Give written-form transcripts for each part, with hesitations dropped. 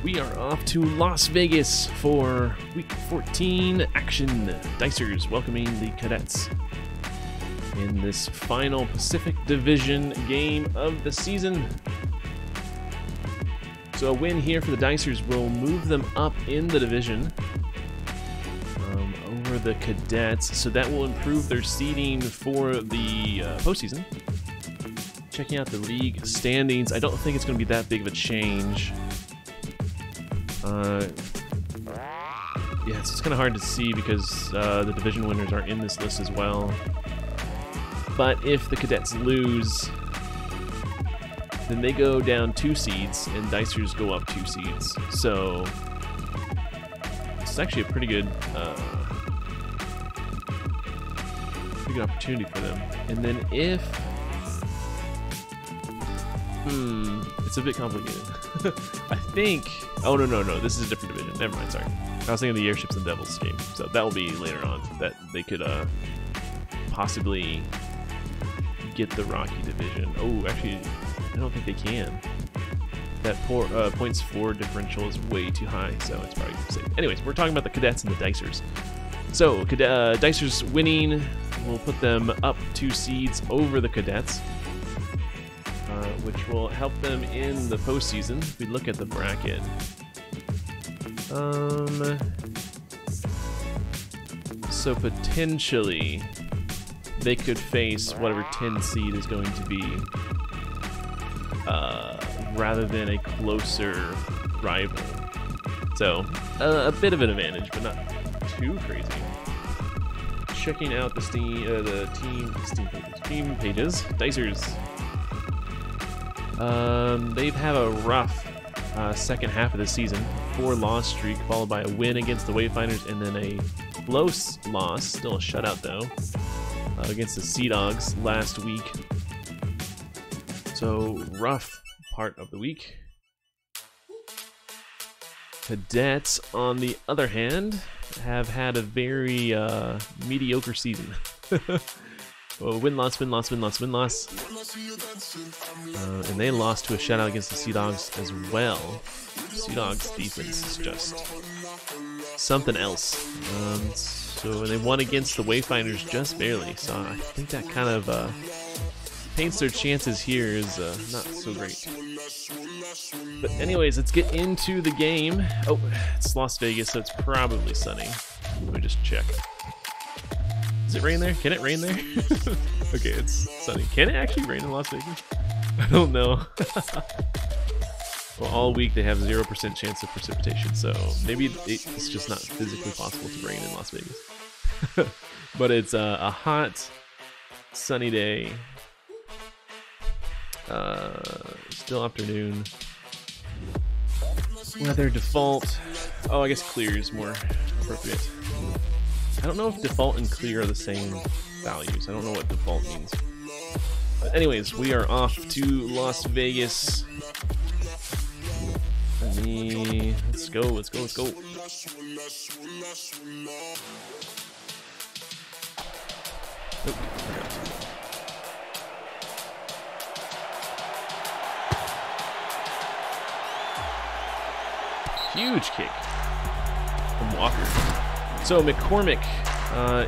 We are off to Las Vegas for Week 14 action. Dicers welcoming the Cadets in this final Pacific Division game of the season. So a win here for the Dicers will move them up in the division over the Cadets. So that will improve their seeding for the postseason. Checking out the league standings, I don't think it's going to be that big of a change. Yeah, it's kind of hard to see because the division winners are in this list as well. But if the Cadets lose, then they go down 2 seeds, and Dicers go up 2 seeds. So it's actually a pretty good opportunity for them. And then if it's a bit complicated. I think. Oh no! This is a different division. Never mind. Sorry. I was thinking of the Airships and Devils game. So that will be later on. That they could possibly get the Rocky division. Oh, actually, I don't think they can. That points for differential is way too high, so it's probably safe. Anyways, we're talking about the Cadets and the Dicers. So Dicers winning will put them up 2 seeds over the Cadets, which will help them in the postseason. If we look at the bracket, so potentially they could face whatever 10 seed is going to be, rather than a closer rival. So a bit of an advantage, but not too crazy. Checking out the team pages, Dicers. They've had a rough second half of the season. 4-loss streak, followed by a win against the Wayfinders, and then a close loss, still a shutout though, against the Sea Dogs last week. So rough part of the week. Cadets, on the other hand, have had a very mediocre season. Win-loss, win-loss, win-loss, win-loss. And they lost to a shutout against the Sea Dogs as well. Sea Dogs' defense is just something else. So they won against the Wayfinders just barely. So I think that kind of paints their chances here is not so great. But anyways, let's get into the game. Oh, it's Las Vegas, so it's probably sunny. Let me just check. Does it rain there? Can it rain there? Okay, it's sunny. Can it actually rain in Las Vegas? I don't know. Well, all week they have 0% chance of precipitation, so maybe it's just not physically possible to rain in Las Vegas. But it's a hot, sunny day. Still afternoon. Weather default. Oh, I guess clear is more appropriate. I don't know if default and clear are the same values. I don't know what default means. But anyways, we are off to Las Vegas. Let's go. Oh, huge kick from Walker. So McCormick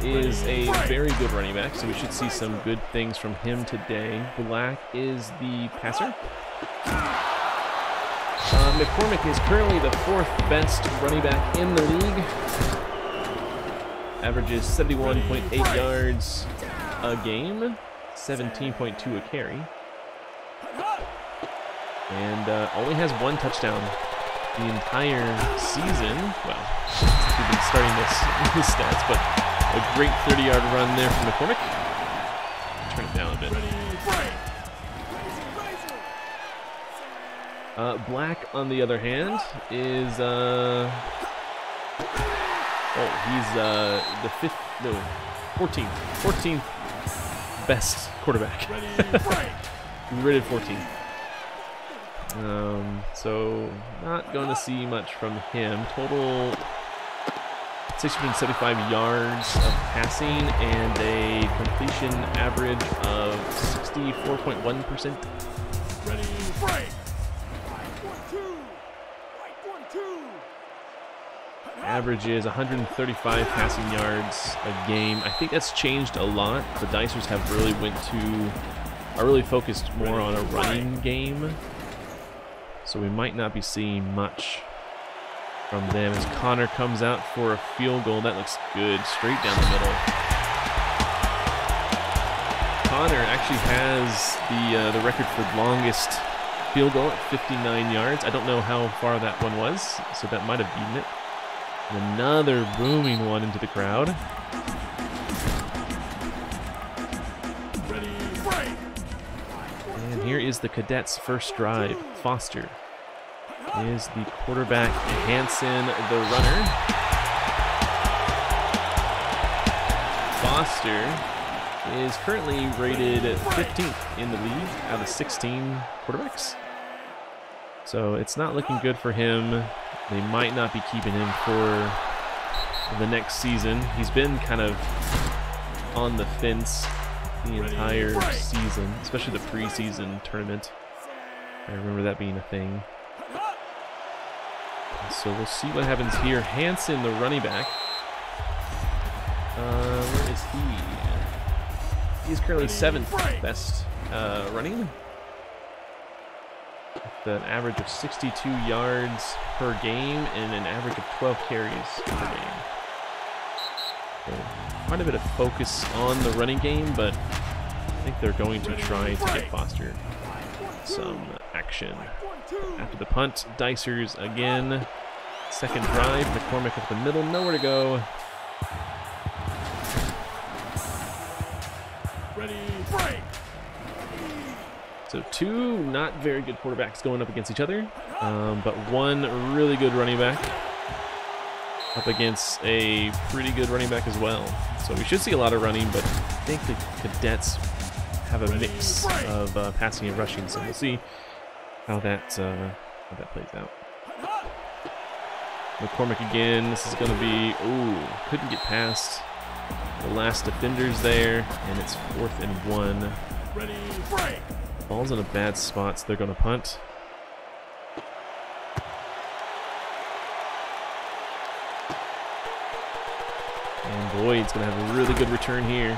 is a very good running back, so we should see some good things from him today. Black is the passer. McCormick is currently the 4th best running back in the league. Averages 71.8 yards a game, 17.2 a carry, and only has 1 touchdown the entire season. Well, we've been starting this stats, but a great 30-yard run there from McCormick. Turn it down a bit. Black, on the other hand, is he's the 14th best quarterback. Rated 14th. So not going to see much from him. Total 675 yards of passing and a completion average of 64.1%. averages 135 passing yards a game. I think that's changed a lot. The Dicers have really are really focused more on a running game. So we might not be seeing much from them as Connor comes out for a field goal. That looks good, straight down the middle. Connor actually has the record for longest field goal at 59 yards. I don't know how far that one was, so that might have beaten it. And another booming one into the crowd. And here is the Cadets' first drive. Foster is the quarterback. Hansen, the runner. Foster is currently rated 15th in the league out of 16 quarterbacks. So it's not looking good for him. They might not be keeping him for the next season. He's been kind of on the fence the entire season, especially the preseason tournament. I remember that being a thing. So we'll see what happens here. Hansen, the running back. Where is he? He's currently 7th best running. With an average of 62 yards per game and an average of 12 carries per game. So quite a bit of focus on the running game, but I think they're going to try to get Foster some action. After the punt, Dicers again. Second drive, McCormick up the middle, nowhere to go. So two not very good quarterbacks going up against each other, but one really good running back up against a pretty good running back as well. So we should see a lot of running, but I think the Cadets have a mix of passing and rushing, so we'll see how that plays out. McCormick again. This is going to be, couldn't get past the last defenders there, and it's 4th and 1. Ball's in a bad spot, so they're going to punt. And Boyd's going to have a really good return here.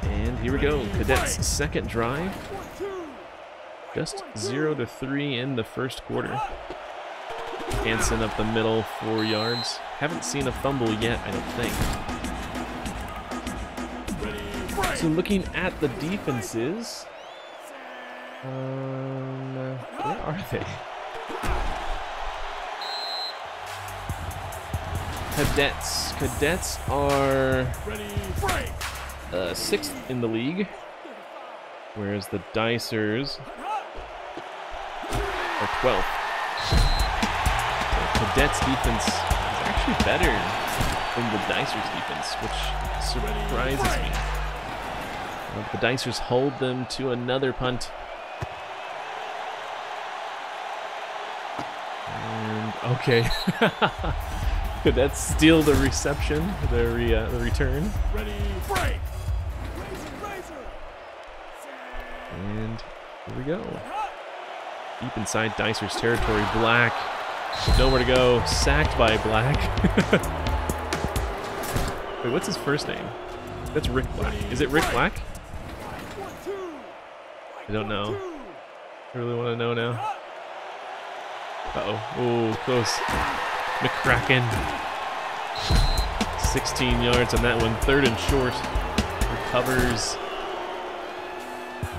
And here we go, Cadets' second drive. Just 0-3 in the first quarter. Hansen up the middle, 4 yards. Haven't seen a fumble yet, I don't think. So looking at the defenses, where are they? Cadets are 6th in the league, whereas the Dicers are 12th. So Cadets defense is actually better than the Dicers defense, which surprises me. The Dicers hold them to another punt. And okay. Cadets steal the reception, the return. And here we go. Deep inside Dicers territory. Black. Nowhere to go. Sacked by Black. Wait, what's his first name? That's Rick Black. Is it Rick Black? I don't know. I really want to know now. Uh-oh. Oh, close. McCracken. 16 yards on that one. 3rd and short. Recovers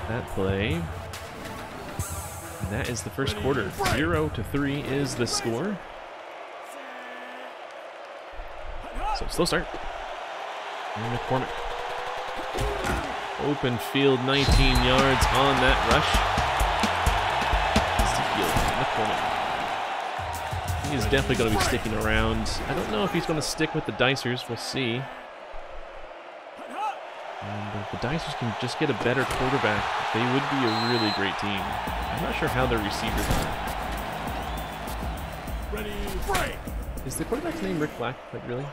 that play. And that is the first quarter. 0-3 is the score. So slow start. And McCormick. Open field, 19 yards on that rush. McCormick. He is definitely going to be sticking around. I don't know if he's going to stick with the Dicers. We'll see. And if the Dicers can just get a better quarterback, they would be a really great team. I'm not sure how their receivers are. Is the quarterback's name Rick Black? Like, really?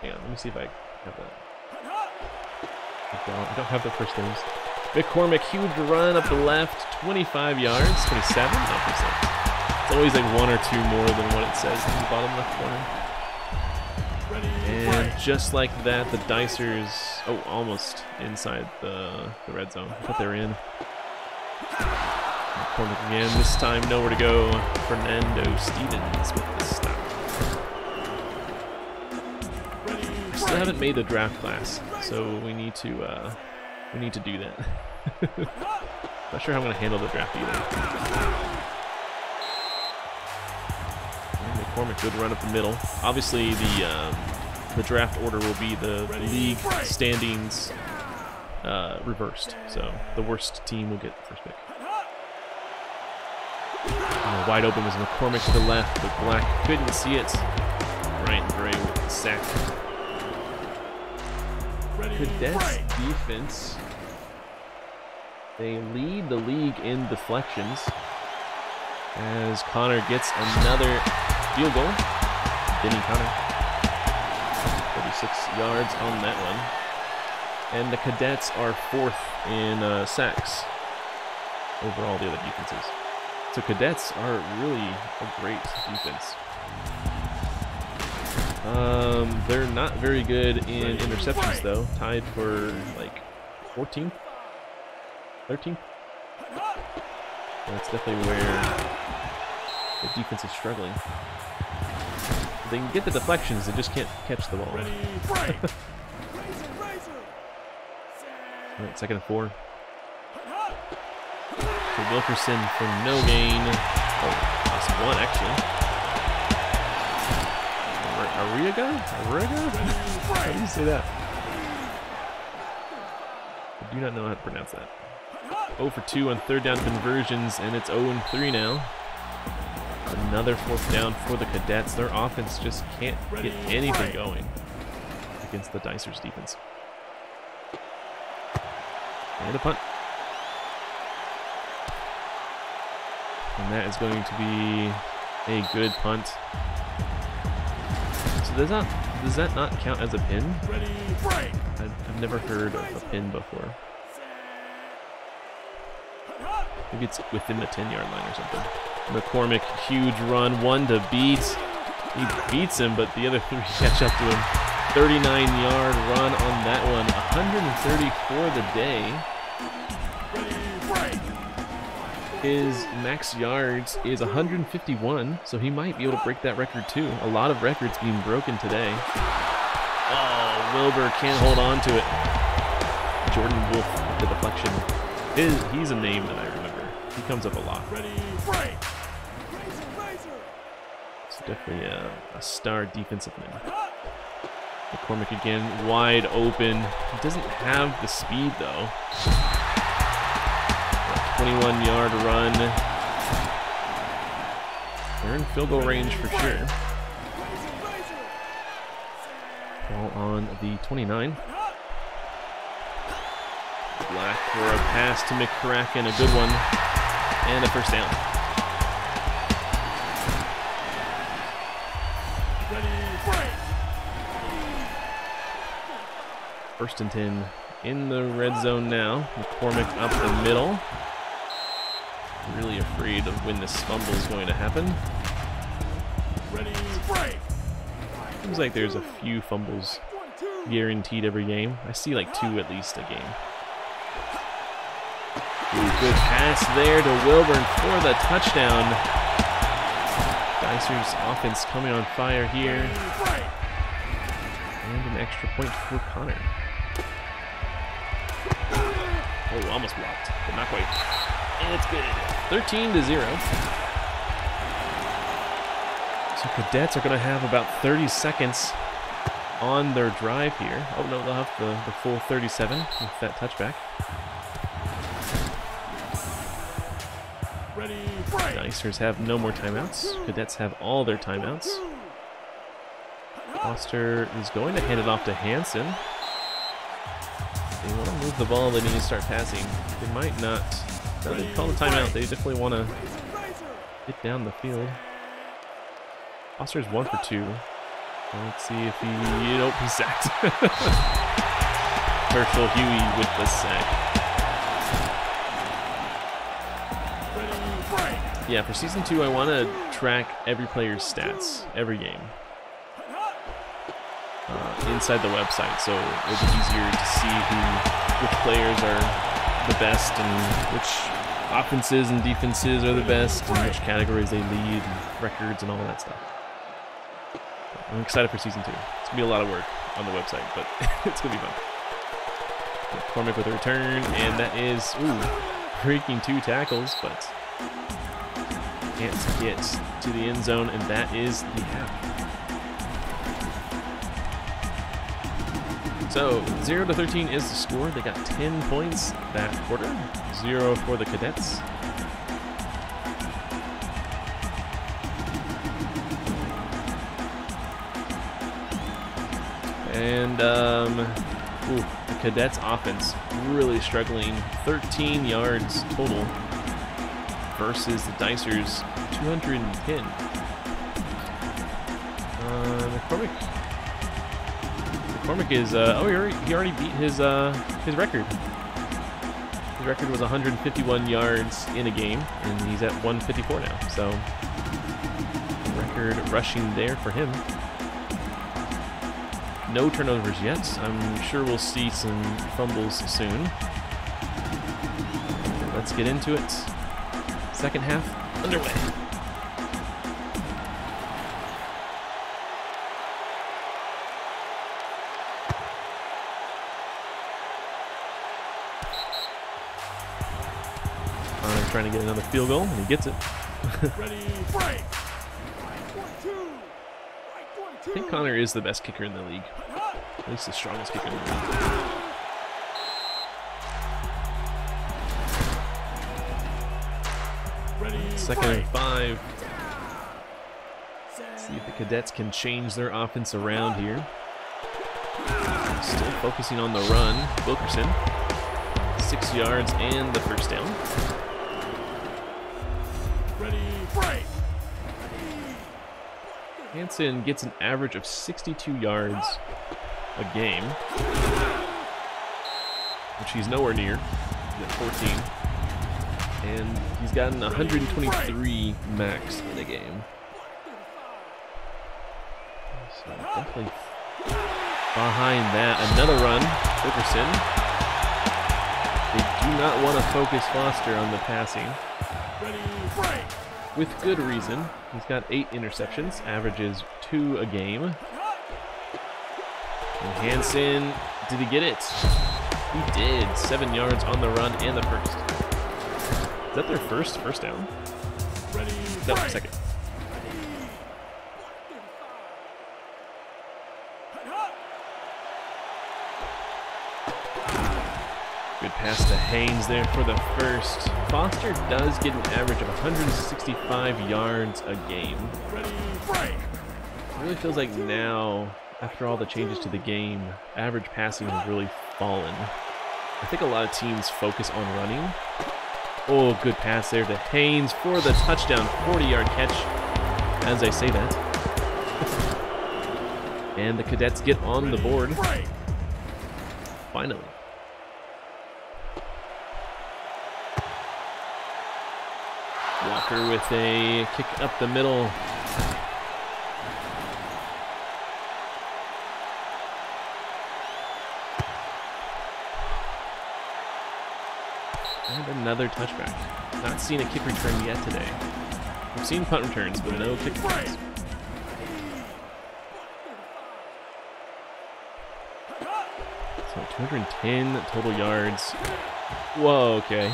Hang on, let me see if I have that. I don't have the first names. McCormick, huge run up the left, 25 yards, 27? No, 26. It's always like 1 or 2 more than what it says in the bottom left corner. And just like that, the Dicers, oh, almost inside the red zone. I thought they were in. McCormick again, this time nowhere to go. Fernando Stevens with the stop. Still haven't made the draft class, so we need to do that. Not sure how I'm going to handle the draft either. And McCormick, good run up the middle. Obviously, the draft order will be the league standings reversed, so the worst team will get the first pick. Wide open was McCormick to the left, but Black couldn't see it. Ryan Gray with the sack. Cadets defense, they lead the league in deflections as Connor gets another field goal. Denny Connor, 36 yards on that one. And the Cadets are 4th in sacks over all the other defenses. So Cadets are really a great defense. They're not very good in interceptions though, tied for like 14th, 13th. That's definitely where the defense is struggling. They can get the deflections, they just can't catch the ball. Alright, 2nd and 4. So Wilkerson for no gain. Oh, lost 1 actually. Arriaga? How do you say that? I do not know how to pronounce that. 0 for 2 on 3rd down conversions, and it's 0 and 3 now. Another 4th down for the Cadets. Their offense just can't get anything going against the Dicers defense. And a punt. And that is going to be a good punt. So does that not count as a pin? I've never heard of a pin before. Maybe it's within the 10-yard line or something. McCormick, huge run, 1 to beat. He beats him, but the other 3 catch up to him. 39-yard run on that one. 130 for the day. His max yards is 151, so he might be able to break that record too. A lot of records being broken today. Oh, Wilbur can't hold on to it. Jordan Wolf with the deflection. He's a name that I remember. He comes up a lot. It's definitely a star defensive man. McCormick again, wide open. He doesn't have the speed though. 21-yard run. They're in field goal range for sure. Ball on the 29. Black for a pass to McCracken, a good one, and a first down. First and 10 in the red zone now. McCormick up the middle. Really afraid of when this fumble is going to happen. Seems like there's a few fumbles guaranteed every game. I see like 2 at least a game. Ooh, good pass there to Wilburn for the touchdown. Dicers offense coming on fire here. And an extra point for Connor. Oh, almost blocked, but not quite. And it's good. 13-0. So Cadets are going to have about 30 seconds on their drive here. Oh no, they'll have the full 37 with that touchback. Dicers have no more timeouts. Cadets have all their timeouts. Foster is going to hand it off to Hansen. They want to move the ball, they need to start passing. They might not. No, they call the timeout. They definitely want to get down the field. Foster's 1 for 2. Let's see if he... Nope, he's sacked. Herschel Huey with the sack. Yeah, for Season 2, I want to track every player's stats, every game. Inside the website, so it'll be easier to see which players are the best and which offenses and defenses are the best and which categories they lead and records and all that stuff. I'm excited for Season 2. It's going to be a lot of work on the website, but it's going to be fun. McCormick with a return, and that is, breaking 2 tackles, but can't get to the end zone, and that is the half. So 0-13 is the score. They got 10 points that quarter, 0 for the Cadets. And the Cadets offense really struggling. 13 yards total versus the Dicers 210. McCormick is he already beat his record. His record was 151 yards in a game, and he's at 154 now. So record rushing there for him. No turnovers yet. I'm sure we'll see some fumbles soon. Let's get into it. Second half underway. Trying to get another field goal, and he gets it. Ready, break. I think Connor is the best kicker in the league. At least the strongest kicker in the league. Ready, 2nd and 5. See if the Cadets can change their offense around here. Still focusing on the run. Wilkerson, 6 yards and the first down. Ready, break. Hansen gets an average of 62 yards a game, which he's nowhere near. He's at 14. And he's gotten 123 max in a game. So definitely behind that. Another run. Wilkerson. They do not want to focus Foster on the passing. Ready, break. With good reason. He's got 8 interceptions, averages 2 a game. And Hansen, did he get it? He did. 7 yards on the run and the first. Is that their first down? Ready, No, break. second. Good pass to Haynes there for the first. Foster does get an average of 165 yards a game. Ready, break. It really feels like now, after all the changes to the game, average passing has really fallen. I think a lot of teams focus on running. Oh, good pass there to Haynes for the touchdown, 40-yard catch, as I say that. And the Cadets get on the board. Finally. Walker with a kick up the middle. And another touchback. Not seen a kick return yet today. We've seen punt returns, but no kick returns. So 210 total yards. Whoa, okay.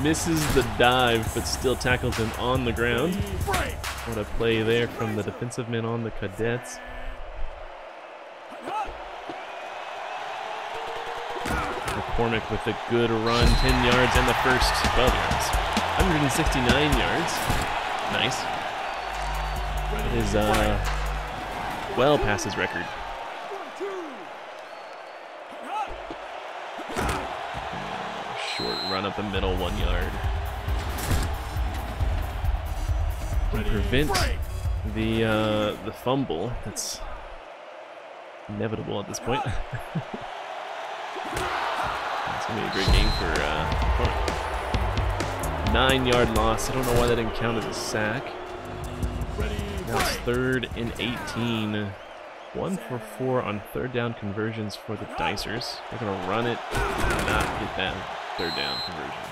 Misses the dive, but still tackles him on the ground. What a play there from the defensive men on the Cadets. McCormick with a good run, 10 yards and the first 12 yards. 169 yards. Nice. That is well past his record. Short run up the middle, 1 yard. To prevent the fumble. That's inevitable at this point. It's gonna be a great game for McCormick. 9-yard loss. I don't know why that didn't count as a sack. Ready, Now it's break. 3rd and 18. 1 for 4 on 3rd down conversions for the Dicers. They're going to run it and not get that 3rd down conversion.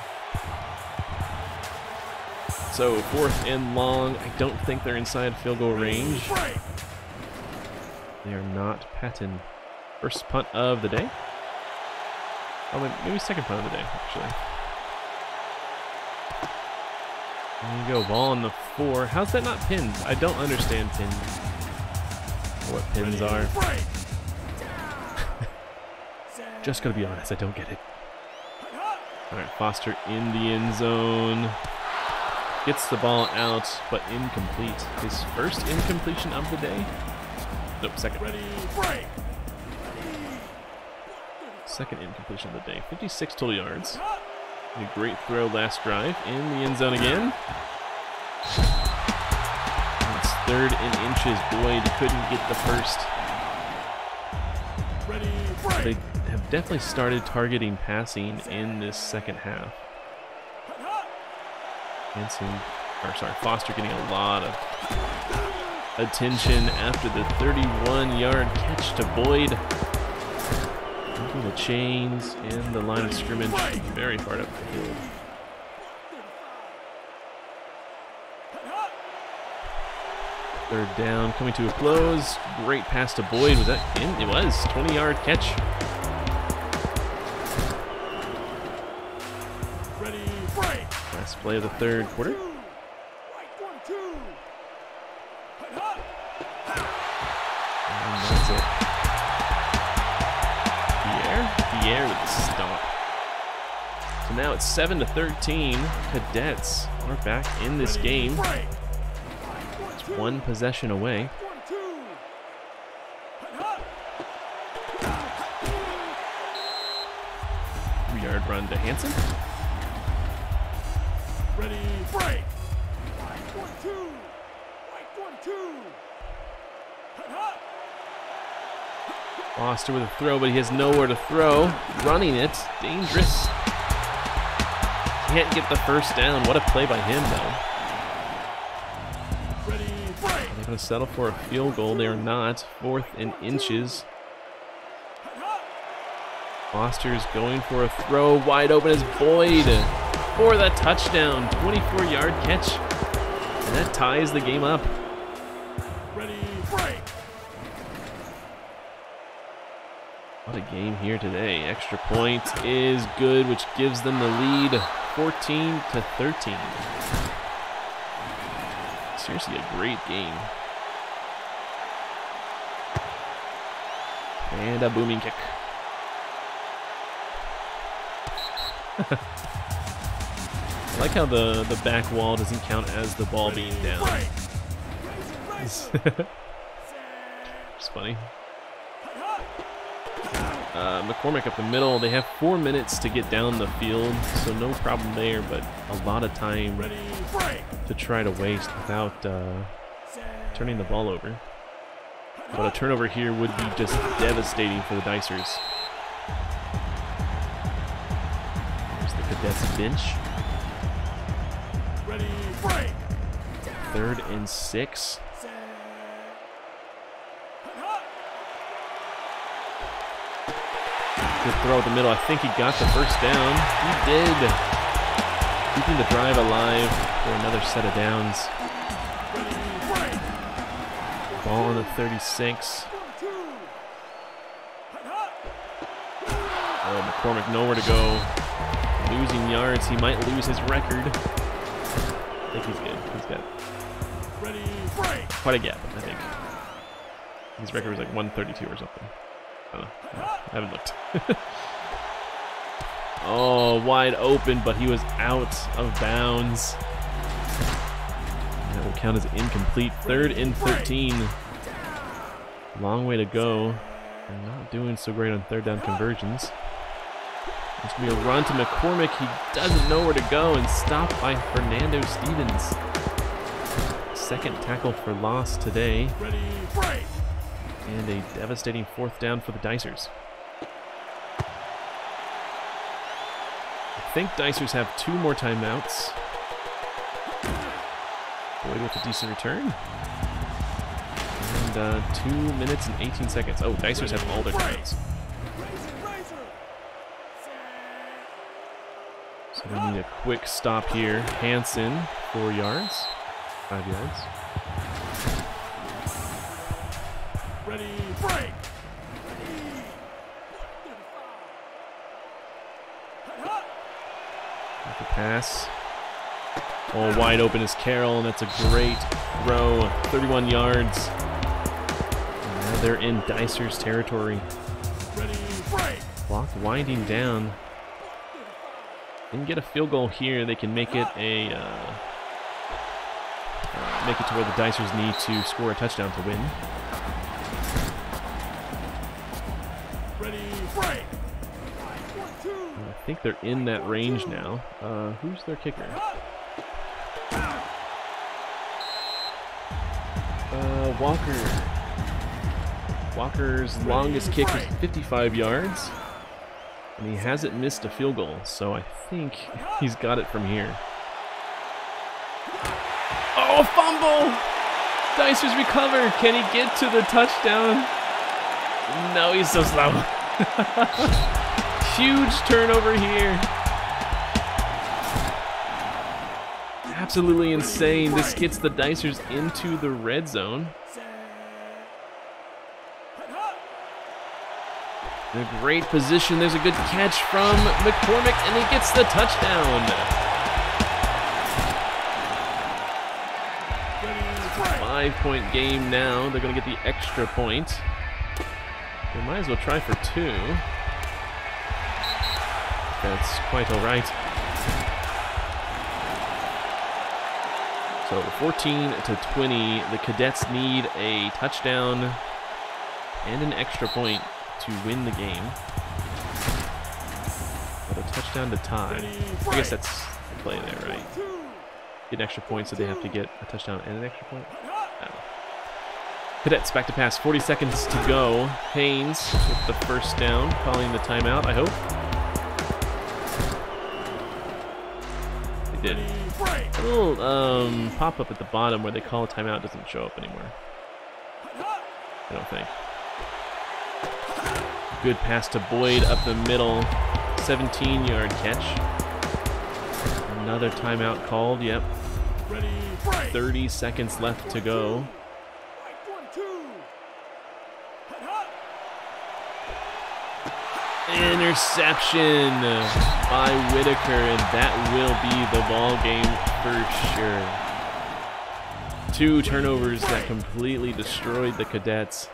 So 4th and long. I don't think they're inside field goal range. Break. They are not. Patton. First punt of the day. Oh, maybe second punt of the day, actually. There you go, ball on the 4. How's that not pinned? I don't understand pins. What pins are. Break. Just gotta be honest, I don't get it. Alright, Foster in the end zone. Gets the ball out, but incomplete. His first incompletion of the day? Nope, second. Ready, break. Second incompletion of the day. 56 total yards. A great throw last drive in the end zone again. And it's 3rd and inches. Boyd couldn't get the first. Ready, They break. have definitely started targeting passing in this second half. Foster getting a lot of attention after the 31-yard catch to Boyd. Moving the chains and the line of scrimmage very far up the field. Third down coming to a close. Great pass to Boyd. Was that in? It was. 20-yard catch. Ready, break. Last play of the third quarter. And that's it. Pierre with the stomp. So now it's 7-13. Cadets are back in this game. It's 1 possession away. 3-yard run to Hansen. Ready, break. Foster with a throw, but he has nowhere to throw. Running it, dangerous. Can't get the first down. What a play by him, though. Ready, break. Are they going to settle for a field goal? They are not. 4th and inches. Foster's going for a throw. Wide open is Boyd for the touchdown. 24-yard catch. And that ties the game up. Ready, break. What a game here today. Extra point is good, which gives them the lead 14-13. Seriously, a great game. And a booming kick. I like how the back wall doesn't count as the ball being down. It's funny. McCormick up the middle. They have 4 minutes to get down the field, so no problem there, but a lot of time to try to waste without turning the ball over. But a turnover here would be just devastating for the Dicers. There's the Cadets bench. Ready, break. 3rd and 6. Good throw at the middle. I think he got the first down. He did. Keeping the drive alive for another set of downs. Ball on the 36. Oh, McCormick nowhere to go. Losing yards. He might lose his record. I think he's good. He's got quite a gap, I think. His record was like 132 or something. I don't know. I haven't looked. Oh, wide open, but he was out of bounds. That will count as incomplete. 3rd and 13. Long way to go. They're not doing so great on 3rd down conversions. There's going to be a run to McCormick. He doesn't know where to go and stopped by Fernando Stevens. 2nd tackle for loss today. And a devastating 4th down for the Dicers. I think Dicers have 2 more timeouts. with a decent return. And 2 minutes and 18 seconds. Oh, Dicers have all their times. So we need a quick stop here. Hansen, 4 yards. 5 yards. Ready, break. The pass. All wide open is Carroll, and that's a great throw. 31 yards. And now they're in Dicers territory. Ready, break. Clock winding down. Didn't get a field goal here. They can make it a make it to where the Dicers need to score a touchdown to win. Ready, break. I think they're in that range now. Who's their kicker? Walker. Walker's longest kick is 55 yards. And he hasn't missed a field goal, so I think he's got it from here. Oh, a fumble! Dicers recover. Can he get to the touchdown? No, he's so slow. Huge turnover here. Absolutely insane. This gets the Dicers into the red zone. In a great position. There's a good catch from McCormick, and he gets the touchdown. 5-point game now. They're going to get the extra point. They might as well try for 2. That's quite all right. So 14-20. The Cadets need a touchdown and an extra point to win the game. But a touchdown to tie. I guess that's the play there, right? Get an extra point, so they have to get a touchdown and an extra point. Cadets back to pass. 40 seconds to go. Haynes with the first down, calling the timeout, I hope. They did. A little pop-up at the bottom where they call a timeout doesn't show up anymore. I don't think. Good pass to Boyd up the middle. 17-yard catch. Another timeout called, yep. 30 seconds left to go. Interception by Whitaker, and that will be the ball game for sure. 2 turnovers that completely destroyed the Cadets.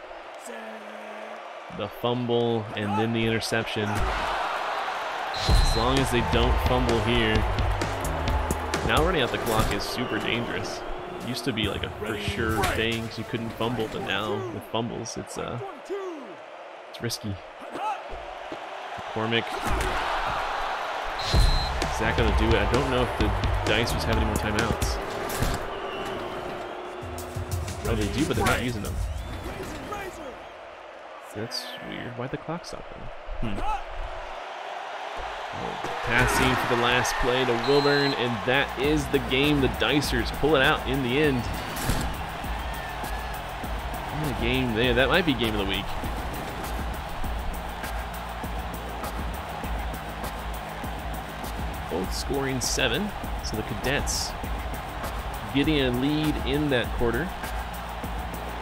The fumble and then the interception. As long as they don't fumble here. Now running out the clock is super dangerous. It used to be like a for sure thing because you couldn't fumble, but now with fumbles it's risky. McCormick. Is that gonna do it? I don't know if the Dicers have any more timeouts. Oh, they do, but they're not using them. That's weird. Why'd the clock stop then? Oh, passing for the last play to Wilburn, and that is the game. The Dicers pull it out in the end. In the game there. That might be game of the week. Both scoring 7. So the Cadets getting a lead in that quarter.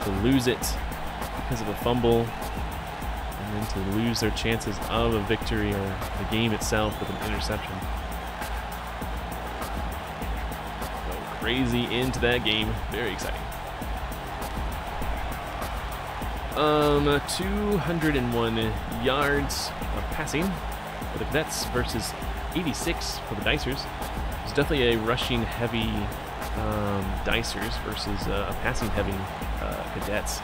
To lose it because of a fumble. And then to lose their chances of a victory or the game itself with an interception. Go crazy into that game. Very exciting. 201 yards of passing for the Cadets versus 86 for the Dicers. It's definitely a rushing heavy Dicers versus a passing heavy Cadets.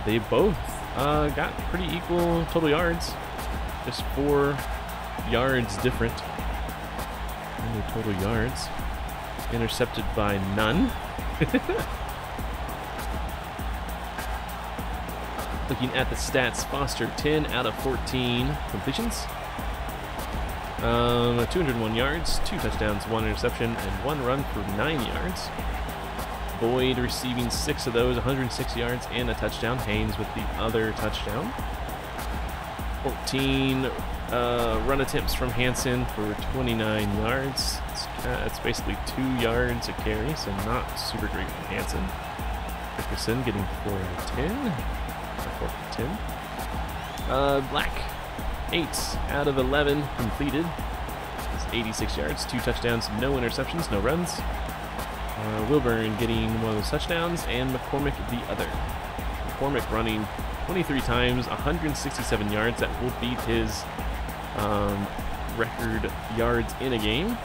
They both got pretty equal total yards, just 4 yards different in the total yards. Intercepted by none. Looking at the stats, Foster 10 out of 14 completions. 201 yards, 2 touchdowns, 1 interception, and 1 run for 9 yards. Boyd receiving 6 of those, 106 yards and a touchdown. Haynes with the other touchdown. 14 run attempts from Hansen for 29 yards. It's basically 2 yards a carry, so not super great from Hansen. Dickerson getting 4 out of 10. 4 out of 10. Black, 8 out of 11 completed. It's 86 yards, 2 touchdowns, no interceptions, no runs. Wilburn getting 1 of those touchdowns, and McCormick the other. McCormick running 23 times, 167 yards. That will beat his record yards in a game.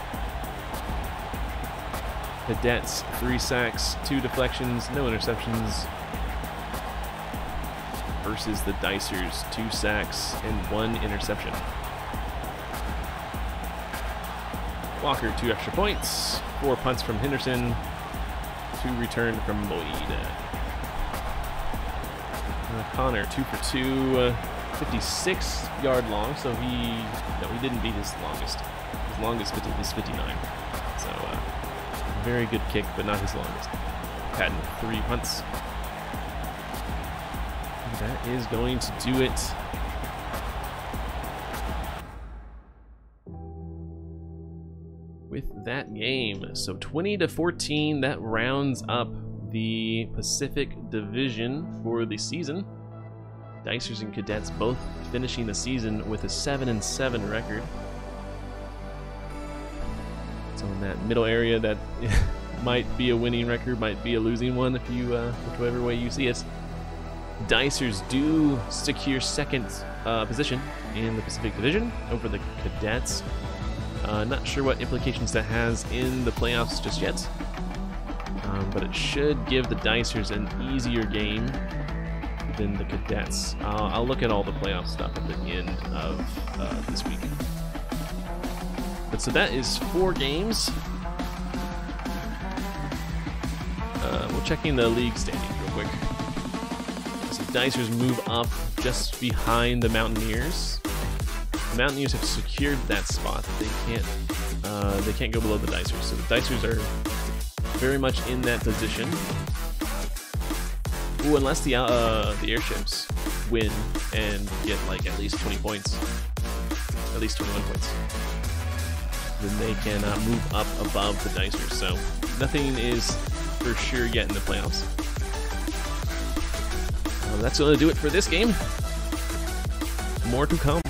Cadets, 3 sacks, 2 deflections, no interceptions. Versus the Dicers, 2 sacks and 1 interception. Walker, 2 extra points, 4 punts from Henderson, 2 returned from Boyd. Connor, 2 for 2, 56-yard long, so he didn't beat his longest. His longest is 59. So, very good kick, but not his longest. Patton, 3 punts. That is going to do it. With that game. So 20-14, that rounds up the Pacific Division for the season. Dicers and Cadets both finishing the season with a 7-7 record. So in that middle area, that might be a winning record, might be a losing one, if you whichever way you see it. Dicers do secure 2nd position in the Pacific Division over the Cadets. Not sure what implications that has in the playoffs just yet, but it should give the Dicers an easier game than the Cadets. I'll look at all the playoff stuff at the end of this week. But so that is 4 games. We'll check in the league standings real quick. So Dicers move up just behind the Mountaineers. The Mountaineers have secured that spot. They can't go below the Dicers. So the Dicers are very much in that position. Ooh, unless the airships win and get like at least 20 points, at least 21 points, then they can move up above the Dicers. So nothing is for sure yet in the playoffs. That's going to do it for this game. More to come.